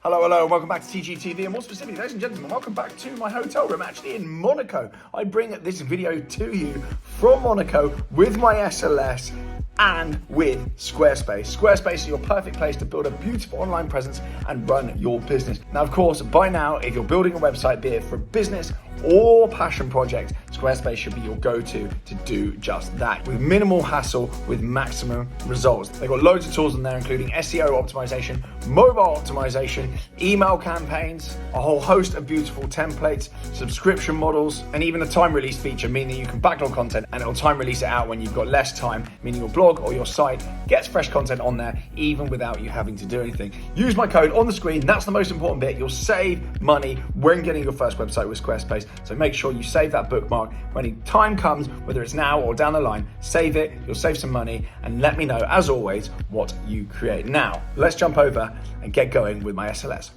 Hello, and welcome back to TGTV, and more specifically, ladies and gentlemen, welcome back to my hotel room, actually in Monaco. I bring this video to you from Monaco with my SLS and with Squarespace. Squarespace is your perfect place to build a beautiful online presence and run your business. Now, of course, by now, if you're building a website, be it for business or passion project, Squarespace should be your go-to to do just that. With minimal hassle, with maximum results. They've got loads of tools in there, including SEO optimization, mobile optimization, email campaigns, a whole host of beautiful templates, subscription models, and even a time release feature, meaning you can backlog content and it'll time release it out when you've got less time, meaning your blog or your site gets fresh content on there even without you having to do anything. Use my code on the screen. That's the most important bit. You'll save money when getting your first website with Squarespace. So make sure you save that bookmark. When the time comes, whether it's now or down the line, save it, you'll save some money, and let me know, as always, what you create. Now, let's jump over and get going with my SLS.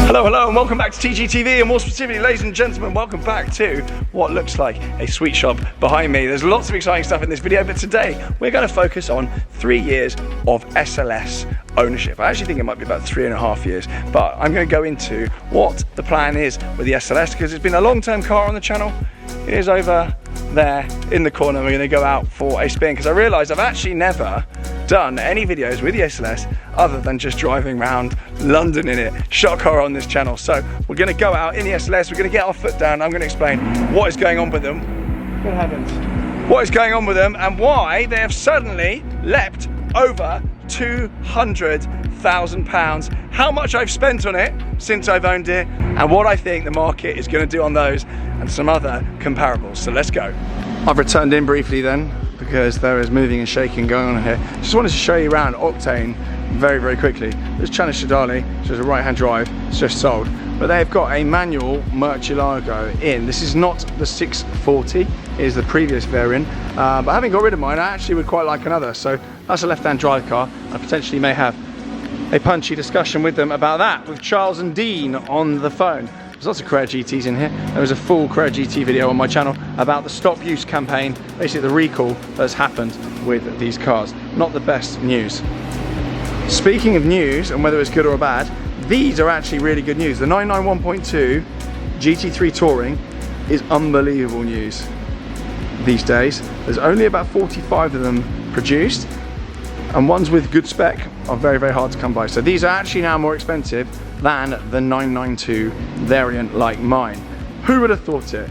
Hello, and welcome back to TGTV, and more specifically, ladies and gentlemen, welcome back to what looks like a sweet shop behind me. There's lots of exciting stuff in this video, but today we're going to focus on 3 years of SLS ownership. I actually think it might be about 3.5 years, but I'm going to go into what the plan is with the SLS, because it's been a long-term car on the channel. It is over there in the corner. We're going to go out for a spin, because I realised I've actually never done any videos with the SLS other than just driving around London in it. Shot car on this channel. So we're going to go out in the SLS, we're going to get our foot down, I'm going to explain what is going on with them. Good heavens. What is going on with them and why they have suddenly leapt over £200,000, how much I've spent on it since I've owned it, and what I think the market is going to do on those and some other comparables. So let's go. I've returned in briefly then, because there is moving and shaking going on here. Just wanted to show you around Octane very quickly. There's Channel-Shadali, which is a right-hand drive, it's just sold. But they've got a manual Murcielago in. This is not the 640, it is the previous variant. But having got rid of mine, I actually would quite like another. So that's a left-hand drive car. I potentially may have a punchy discussion with them about that, with Charles and Dean on the phone. There's lots of Carrera GTs in here. There was a full Carrera GT video on my channel about the stop use campaign, basically the recall that's happened with these cars. Not the best news. Speaking of news, and whether it's good or bad, these are actually really good news. The 991.2 GT3 Touring is unbelievable news these days. There's only about 45 of them produced, and ones with good spec are very hard to come by. So these are actually now more expensive than the 992 variant like mine. Who would have thought it?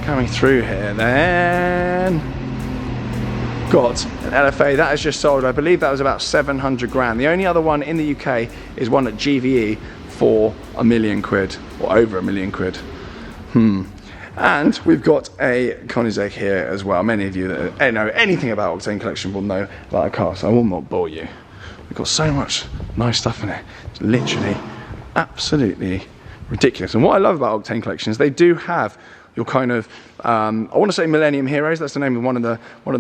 Coming through here then. Got an LFA that has just sold. I believe that was about 700 grand. The only other one in the UK is one at GVE for £1 million or over £1 million. And we've got a Koenigsegg here as well. Many of you that know anything about Octane Collection will know about a car, so I will not bore you. We've got so much nice stuff in it. It's literally absolutely ridiculous. And what I love about Octane Collection is they do have your kind of I want to say Millennium Heroes. That's the name of one of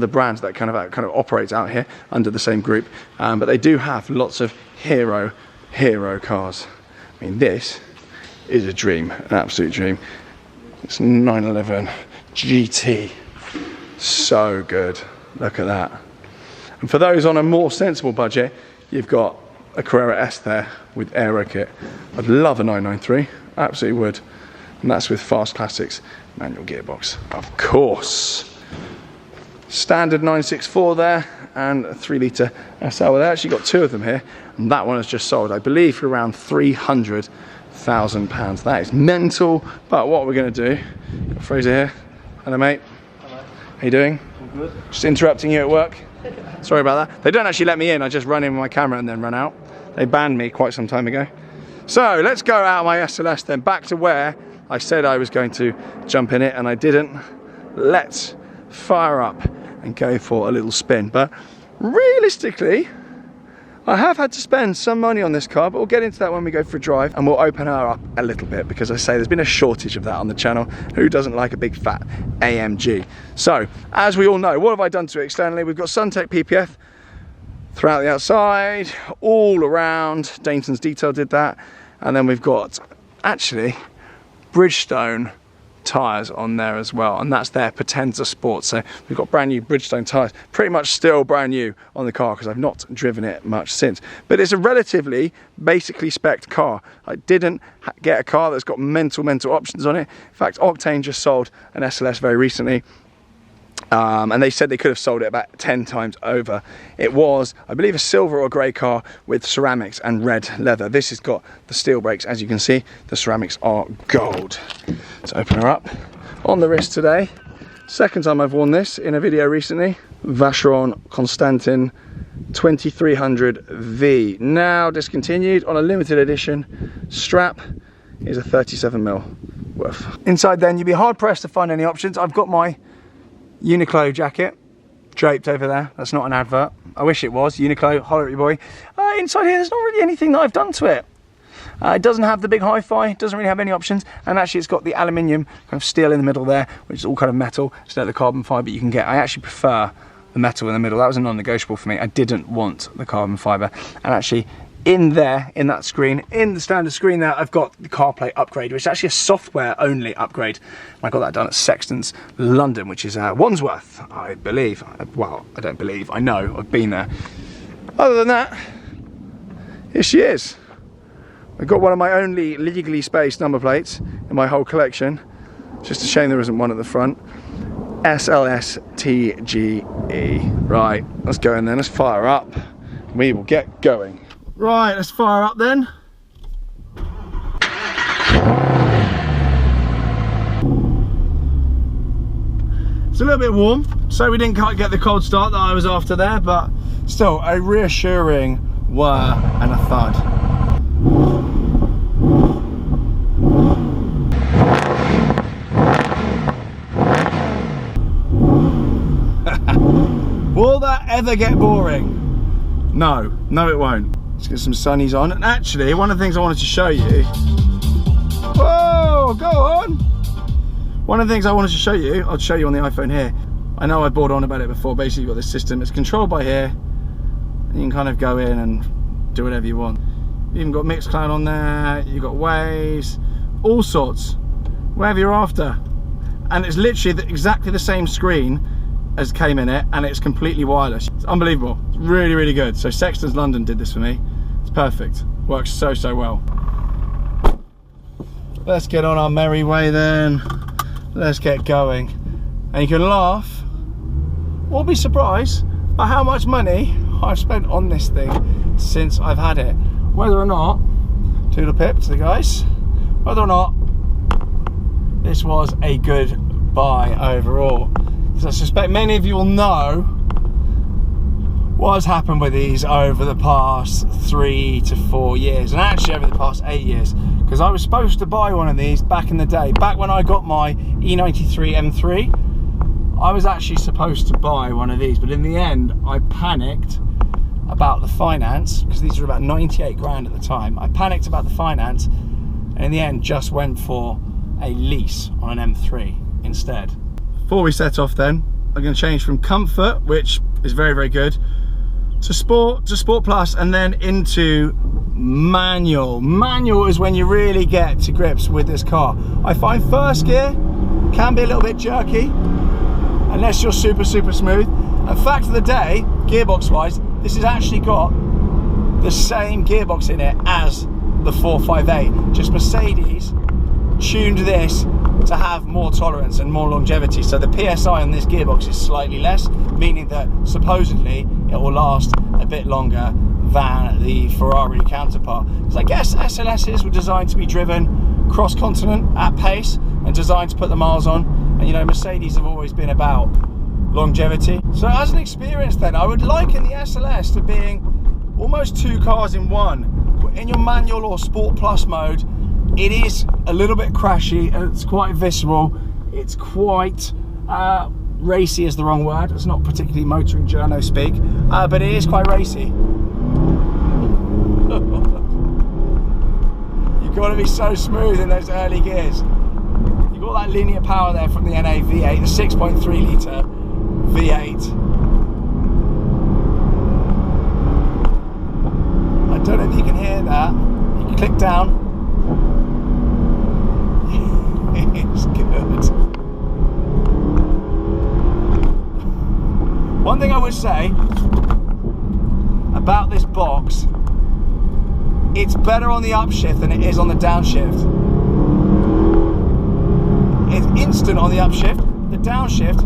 the brands that kind of operates out here under the same group. But they do have lots of hero cars. I mean, this is a dream, an absolute dream. It's 911 GT. So good. Look at that. And for those on a more sensible budget, you've got a Carrera S there with aero kit. I'd love a 993, absolutely would. And that's with Fast Classics manual gearbox, of course. Standard 964 there, and a 3-litre SL. Well, they actually got two of them here, and that one has just sold, I believe, for around £300,000. That is mental. But what we're going to do, got Fraser here. Hello, mate. Hello. How you doing? I'm good. Just interrupting you at work. Sorry about that. They don't actually let me in. I just run in with my camera and then run out. They banned me quite some time ago. So let's go out of my SLS then, back to where I said I was going to jump in it and I didn't. Let's fire up and go for a little spin. But realistically, I have had to spend some money on this car, but we'll get into that when we go for a drive, and we'll open her up a little bit, because I say there's been a shortage of that on the channel. Who doesn't like a big fat AMG? So, as we all know, what have I done to it externally? We've got Suntech PPF throughout the outside, all around. Dainton's Detail did that. And then we've got, actually, Bridgestone tyres on there as well, and that's their Potenza Sport. So we've got brand new Bridgestone tyres, pretty much still brand new on the car because I've not driven it much since. But it's a relatively basically spec'd car. I didn't get a car that's got mental options on it. In fact, Octane just sold an SLS very recently. And they said they could have sold it about 10 times over. It was, I believe, a silver or grey car with ceramics and red leather. This has got the steel brakes, as you can see. The ceramics are gold. Let's open her up. On the wrist today, second time I've worn this in a video recently. Vacheron Constantin 2300V. Now discontinued on a limited edition. Strap is a 37mm worth. Inside then, you'd be hard pressed to find any options. I've got my Uniqlo jacket draped over there. That's not an advert. I wish it was. Uniqlo, holler at your boy. Inside here, there's not really anything that I've done to it. It doesn't have the big hi-fi, doesn't really have any options, and actually it's got the aluminium kind of steel in the middle there, which is all kind of metal instead of the carbon fibre you can get. I actually prefer the metal in the middle. That was a non-negotiable for me. I didn't want the carbon fibre. And actually in there, in that screen, in the standard screen there, I've got the CarPlay upgrade, which is actually a software only upgrade. I got that done at Sexton's London, which is Wandsworth, I believe. Well, I don't believe, I know, I've been there. Other than that, here she is. I've got one of my only legally spaced number plates in my whole collection. Just a shame there isn't one at the front. SLS TGE. Right, let's go in then, let's fire up. We will get going. Right, let's fire up then. It's a little bit warm, so we didn't quite get the cold start that I was after there, but still a reassuring whir and a thud. Will that ever get boring? No, no it won't. Let's get some sunnies on. And actually, one of the things I wanted to show you. Whoa, go on. One of the things I wanted to show you, I'll show you on the iPhone here. I know I bored on about it before. Basically, you've got this system. It's controlled by here. And you can kind of go in and do whatever you want. You've even got Mixcloud on there. You've got Waves, all sorts, whatever you're after. And it's literally exactly the same screen as came in it, and it's completely wireless. It's unbelievable. It's really, really good. So Sexton's London did this for me. It's perfect. Works so, so well. Let's get on our merry way then. Let's get going. And you can laugh or be surprised by how much money I've spent on this thing since I've had it. Whether or not, toodle pip to the guys, whether or not this was a good buy overall. Because I suspect many of you will know what has happened with these over the past 3 to 4 years, and actually over the past 8 years, because I was supposed to buy one of these back in the day, back when I got my E93 M3. I was actually supposed to buy one of these, but in the end I panicked about the finance, because these were about 98 grand at the time. I panicked about the finance, and in the end just went for a lease on an M3 instead. Before we set off then, I'm going to change from comfort, which is very, very good, to sport plus, and then into manual. Manual is when you really get to grips with this car. I find first gear can be a little bit jerky, unless you're super, super smooth. And fact of the day, gearbox wise, this has actually got the same gearbox in it as the 458. Just Mercedes tuned this to have more tolerance and more longevity. So the PSI on this gearbox is slightly less, meaning that supposedly it will last a bit longer than the Ferrari counterpart. Because I guess SLSs were designed to be driven cross-continent at pace and designed to put the miles on. And you know, Mercedes have always been about longevity. So as an experience then, I would liken the SLS to being almost two cars in one. In your manual or sport plus mode, it is a little bit crashy, and it's quite visceral. It's quite racy is the wrong word. It's not particularly motoring journo speak, but it is quite racy. You've got to be so smooth in those early gears. You've got that linear power there from the NA V8, the 6.3 litre V8. I don't know if you can hear that. You can click down. It's good. good. One thing I would say about this box, it's better on the upshift than it is on the downshift. It's instant on the upshift. The downshift,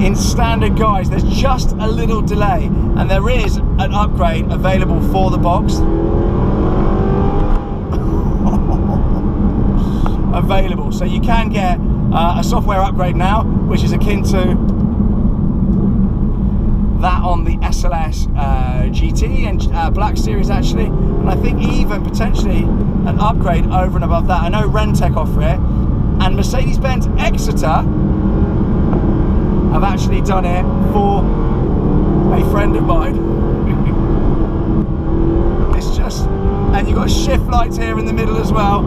in standard guise, there's just a little delay, and there is an upgrade available for the box. Available, so you can get a software upgrade now, which is akin to that on the SLS GT and Black Series actually, and I think even potentially an upgrade over and above that. I know Rentec offer it, and Mercedes-Benz Exeter have actually done it for a friend of mine. It's just, and you've got shift lights here in the middle as well.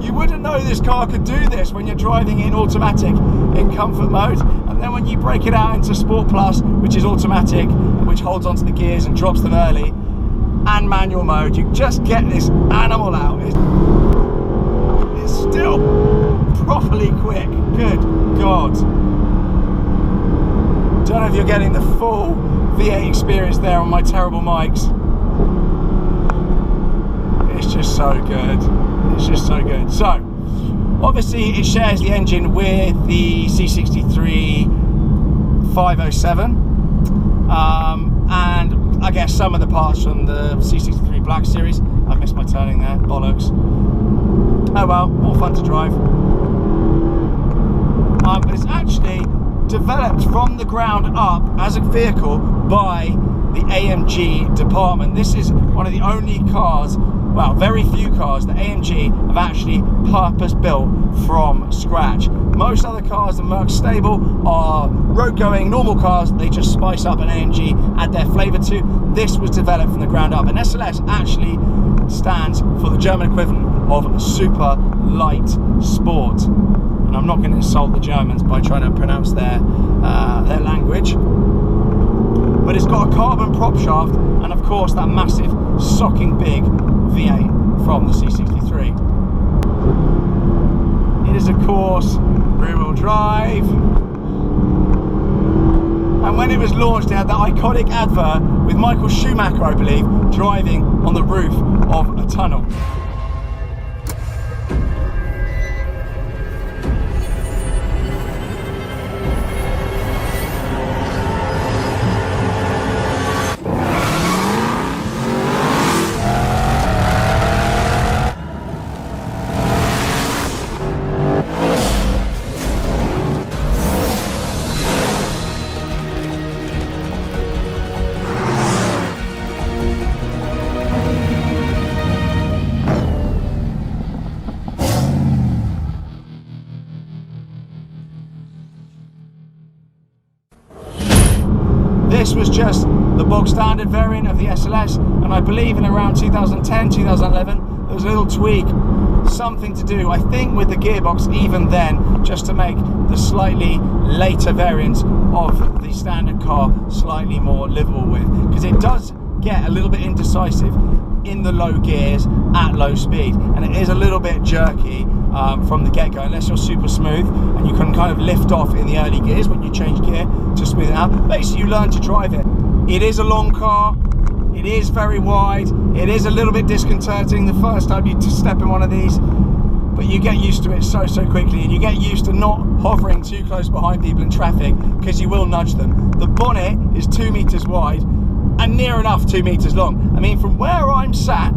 You wouldn't know this car could do this when you're driving in automatic in comfort mode, and then when you break it out into Sport Plus, which is automatic, which holds onto the gears and drops them early, and manual mode, you just get this animal out. It's still properly quick. Good God. Don't know if you're getting the full V8 experience there on my terrible mics. It's just so good. It's just so good. So, obviously it shares the engine with the C63 507. And I guess some of the parts from the C63 Black Series. I missed my turning there, bollocks. Oh well, more fun to drive. It's actually developed from the ground up as a vehicle by the AMG department. This is one of the only cars, well, very few cars that AMG have actually purpose built from scratch. Most other cars that Merck's stable are road going normal cars. They just spice up an AMG, add their flavour to. This was developed from the ground up, and SLS actually stands for the German equivalent of super light sport. And I'm not going to insult the Germans by trying to pronounce their language. But it's got a carbon prop shaft, and of course that massive socking big V8 from the C63. It is of course rear-wheel drive. And when it was launched, it had that iconic advert with Michael Schumacher, I believe, driving on the roof of a tunnel. This was just the bog standard variant of the SLS, and I believe in around 2010, 2011, there was a little tweak, something to do, I think, with the gearbox even then, just to make the slightly later variants of the standard car slightly more livable with, because it does get a little bit indecisive in the low gears at low speed, and it is a little bit jerky from the get-go, unless you're super smooth and you can kind of lift off in the early gears when you change gear to smooth it out. Basically, you learn to drive it. It is a long car, it is very wide, it is a little bit disconcerting the first time you step in one of these, but you get used to it so quickly, and you get used to not hovering too close behind people in traffic, because you will nudge them. The bonnet is 2 meters wide and near enough 2 meters long. I mean, from where I'm sat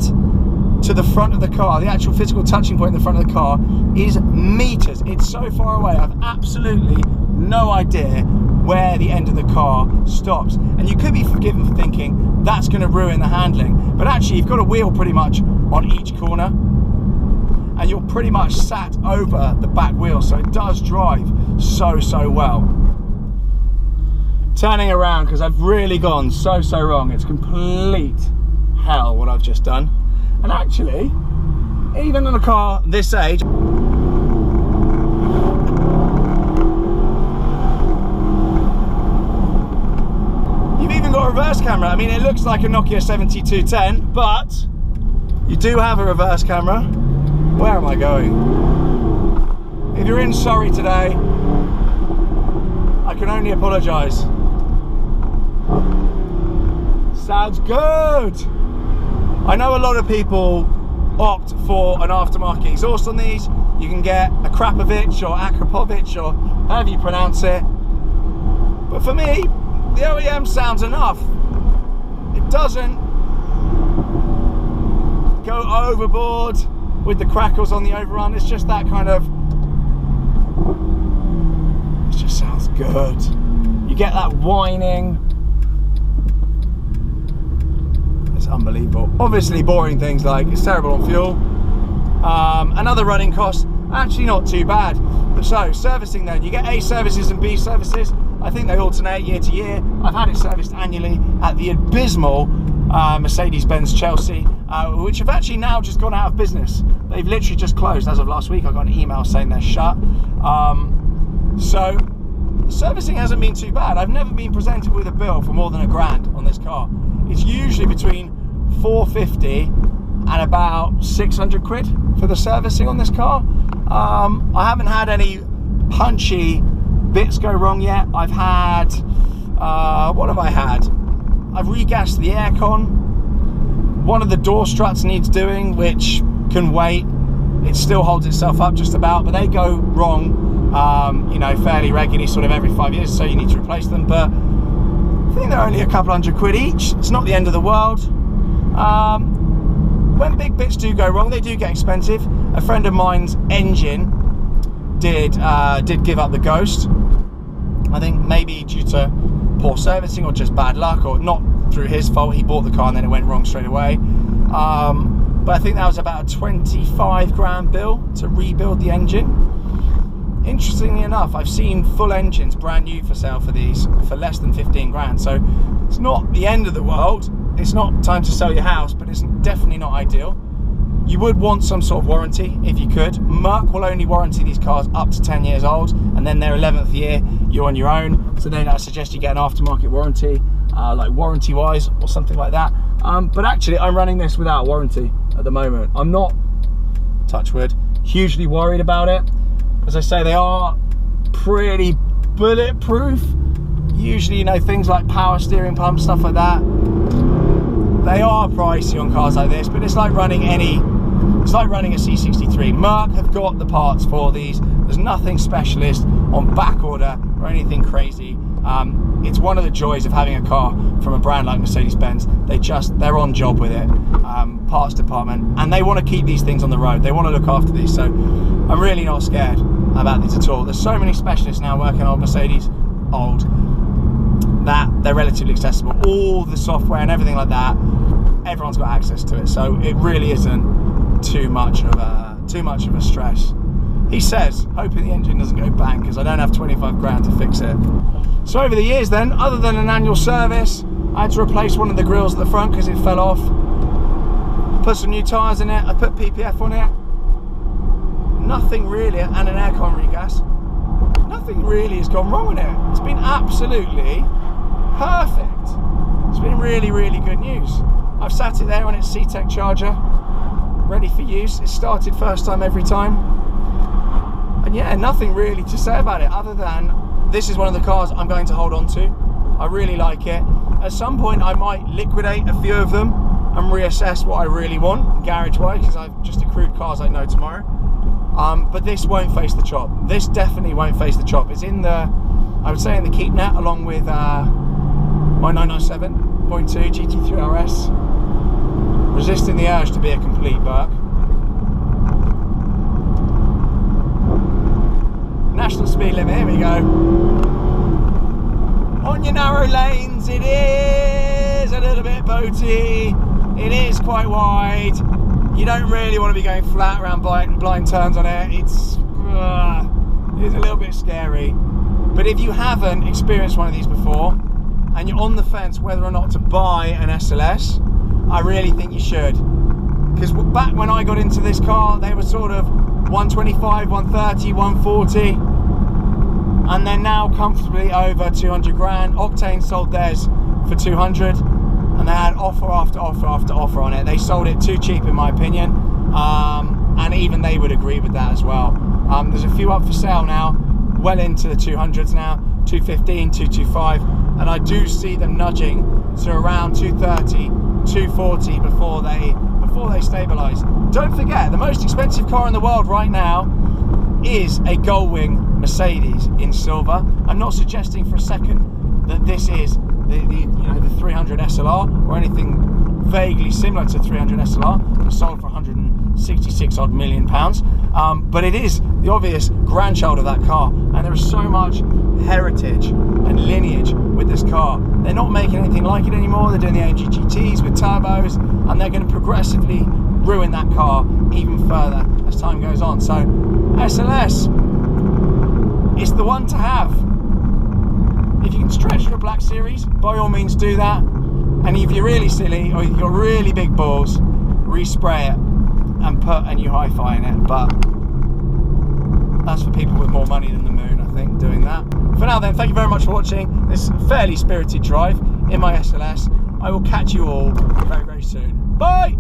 to the front of the car, the actual physical touching point in the front of the car is meters. It's so far away, I've absolutely no idea where the end of the car stops. And you could be forgiven for thinking that's going to ruin the handling, but actually you've got a wheel pretty much on each corner, and you're pretty much sat over the back wheel, so it does drive so well. Turning around, because I've really gone so wrong. It's complete hell what I've just done. And actually, even on a car this age, you've even got a reverse camera. I mean, it looks like a Nokia 7210, but you do have a reverse camera. Where am I going? If you're in Surrey today, I can only apologise. Sounds good. I know a lot of people opt for an aftermarket exhaust on these. You can get a Krapovich or Akrapovich or however you pronounce it. But for me, the OEM sounds enough. It doesn't go overboard with the crackles on the overrun. It's just that kind of, it just sounds good. You get that whining. It's unbelievable. Obviously boring things like it's terrible on fuel. And other running costs, actually not too bad. So servicing then, you get A services and B services. I think they alternate year to year. I've had it serviced annually at the abysmal Mercedes-Benz Chelsea, which have actually now just gone out of business. They've literally just closed as of last week. I got an email saying they're shut. So servicing hasn't been too bad. I've never been presented with a bill for more than £1,000 on this car. It's usually between 450 and about 600 quid for the servicing on this car. I haven't had any punchy bits go wrong yet. I've had, what have I had? I've regassed the aircon. One of the door struts needs doing, which can wait. It still holds itself up just about, but they go wrong, you know, fairly regularly, sort of every 5 years, so you need to replace them. But I think they're only a couple hundred quid each. It's not the end of the world. When big bits do go wrong, they do get expensive. A friend of mine's engine did give up the ghost. I think maybe due to poor servicing or just bad luck, or not through his fault. He bought the car and then it went wrong straight away. But I think that was about a 25 grand bill to rebuild the engine. Interestingly enough, I've seen full engines brand new for sale for these for less than 15 grand. So it's not the end of the world. It's not time to sell your house, but it's definitely not ideal. You would want some sort of warranty if you could. Merc will only warranty these cars up to 10 years old, and then their 11th year, you're on your own. So then I suggest you get an aftermarket warranty, like warranty wise or something like that. But actually, I'm running this without warranty at the moment. I'm not, touch wood, hugely worried about it. As I say, they are pretty bulletproof. Usually, you know, things like power steering pump, stuff like that, they are pricey on cars like this, but it's like running it's like running a C63. Merc have got the parts for these. There's nothing specialist on back order or anything crazy. It's one of the joys of having a car from a brand like Mercedes-Benz. They're on job with it, parts department, and they want to keep these things on the road. They want to look after these, so I'm really not scared about this at all. There's so many specialists now working on Mercedes old that they're relatively accessible. All the software and everything like that, everyone's got access to it, so it really isn't too much of a stress. He says, hoping the engine doesn't go bang, because I don't have 25 grand to fix it. So over the years then, other than an annual service, I had to replace one of the grills at the front because it fell off. Put some new tyres in it, I put PPF on it. Nothing really, and an aircon regas. Nothing really has gone wrong with it. It's been absolutely perfect. It's been really, really good news. I've sat it there on its C-Tech charger, ready for use. It started first time every time. And yeah, nothing really to say about it other than this is one of the cars I'm going to hold on to. I really like it. At some point I might liquidate a few of them and reassess what I really want garage-wise, because I've just accrued cars I know tomorrow. But this won't face the chop. This definitely won't face the chop. It's in the, I would say, in the keep net along with my 997.2 GT3 RS. Resisting the urge to be a complete Burke. National speed limit, here we go. On your narrow lanes, it is a little bit boaty. It is quite wide. You don't really want to be going flat around blind turns on it. It's a little bit scary. But if you haven't experienced one of these before and you're on the fence whether or not to buy an SLS, I really think you should. Because back when I got into this car, they were sort of 125, 130, 140. And they're now comfortably over 200 grand. Octane sold theirs for 200. And they had offer after offer after offer on it. They sold it too cheap in my opinion. and even they would agree with that as well. There's a few up for sale now, well into the 200s now, 215, 225, and I do see them nudging to around 230, 240 before they stabilize. Don't forget, the most expensive car in the world right now is a Gullwing Mercedes in silver. I'm not suggesting for a second that this is the 300 SLR or anything vaguely similar to 300 SLR that sold for 166 odd million pounds, but it is the obvious grandchild of that car, and there is so much heritage and lineage with this car. They're not making anything like it anymore. They're doing the AMG GTs with turbos, and they're going to progressively ruin that car even further as time goes on. So SLS, it's the one to have. If you can stretch your Black Series, by all means do that. And if you're really silly or you've got really big balls, respray it and put a new hi-fi in it. But that's for people with more money than the moon, I think, doing that. For now then, thank you very much for watching this fairly spirited drive in my SLS. I will catch you all very, very soon. Bye!